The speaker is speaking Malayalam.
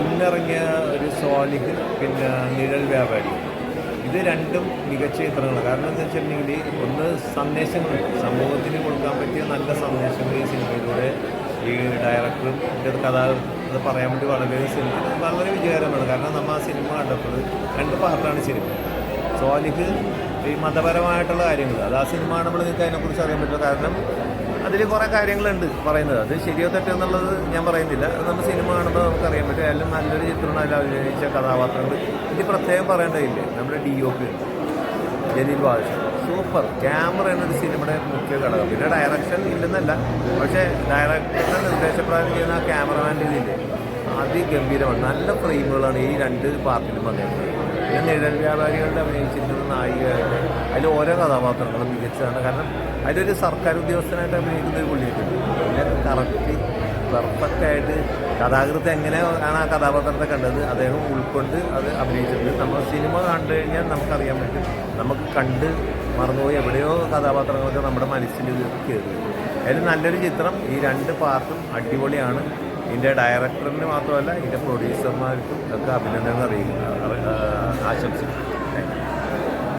ഇന്നിറങ്ങിയ ഒരു സ്വാലിഹ് പിന്നെ നിഴൽ വ്യാപാരി, ഇത് രണ്ടും മികച്ച ചിത്രങ്ങളാണ്. കാരണം എന്താ വെച്ചിട്ടുണ്ടെങ്കിൽ ഒന്ന് സന്ദേശങ്ങളുണ്ട്, സമൂഹത്തിന് കൊടുക്കാൻ പറ്റിയ നല്ല സന്ദേശങ്ങൾ ഈ സിനിമയിലൂടെ ഈ ഡയറക്ടറും ഇതിൻ്റെ കഥ അത് പറയാൻ വേണ്ടി വളരെ വിജയകരമാണ്. കാരണം നമ്മൾ ആ സിനിമ കണ്ടപ്പോൾ രണ്ട് പാർട്ടാണ് സിനിമ. സ്വാലിഹ് ഈ മതപരമായിട്ടുള്ള കാര്യങ്ങൾ, അത് ആ സിനിമ നമ്മൾ നിങ്ങൾക്ക് അതിനെക്കുറിച്ച് അറിയാൻ പറ്റില്ല. കാരണം അതിൽ കുറേ കാര്യങ്ങളുണ്ട് പറയുന്നത്, അത് ശരിയോ തെറ്റോ എന്നുള്ളത് ഞാൻ പറയുന്നില്ല. അത് നമ്മൾ സിനിമ കാണുമ്പോൾ നമുക്കറിയാൻ പറ്റും. എല്ലാം നല്ലൊരു ചിത്രമാണ്, അതിൽ അഭിനയിച്ച കഥാപാത്രങ്ങൾ. ഇത് പ്രത്യേകം പറയേണ്ടതില്ലേ, നമ്മുടെ DOP Jaleel Badusha super. Camera എന്നൊരു സിനിമയുടെ മുഖ്യ ഘടകം. പിന്നെ ഡയറക്ഷൻ ഇല്ലെന്നല്ല, പക്ഷേ ഡയറക്ടറുടെ നിർദ്ദേശപ്രകാരം ചെയ്യുന്ന ആ ക്യാമറമാൻ്റെ ഇതില്ലേ അതിഗംഭീരമാണ്. നല്ല ഫ്രെയിമുകളാണ് ഈ രണ്ട് പാർട്ടിലും വന്നിട്ടുള്ളത്. പിന്നെ നിഴൽ വ്യാപാരികളുടെ അഭിനയിച്ചിരിക്കുന്ന നായികയായിട്ട് അതിൽ ഓരോ കഥാപാത്രങ്ങളും മികച്ചതാണ്. കാരണം അതിലൊരു സർക്കാർ ഉദ്യോഗസ്ഥനായിട്ട് അഭിനയിക്കുന്ന ഒരു പുള്ളിയിട്ടുണ്ട്. പിന്നെ കറക്റ്റ് പെർഫെക്റ്റായിട്ട് കഥാകൃത്ത് എങ്ങനെയാണ് ആ കഥാപാത്രത്തെ കണ്ടത് അദ്ദേഹം ഉൾക്കൊണ്ട് അത് അഭിനയിച്ചിട്ടുണ്ട്. നമ്മൾ സിനിമ കണ്ടു കഴിഞ്ഞാൽ നമുക്കറിയാൻ പറ്റും, നമുക്ക് കണ്ട് മറന്നുപോയി എവിടെയോ കഥാപാത്രങ്ങളൊക്കെ നമ്മുടെ മനസ്സിൽ കയറി. അതിൽ നല്ലൊരു ചിത്രം. ഈ രണ്ട് പാർട്ടും അടിപൊളിയാണ്. ഇതിൻ്റെ ഡയറക്ടറിന് മാത്രമല്ല ഇതിൻ്റെ പ്രൊഡ്യൂസർമാർക്കും ഒക്കെ അഭിനന്ദനങ്ങൾ ആശംസിക്കുന്നു.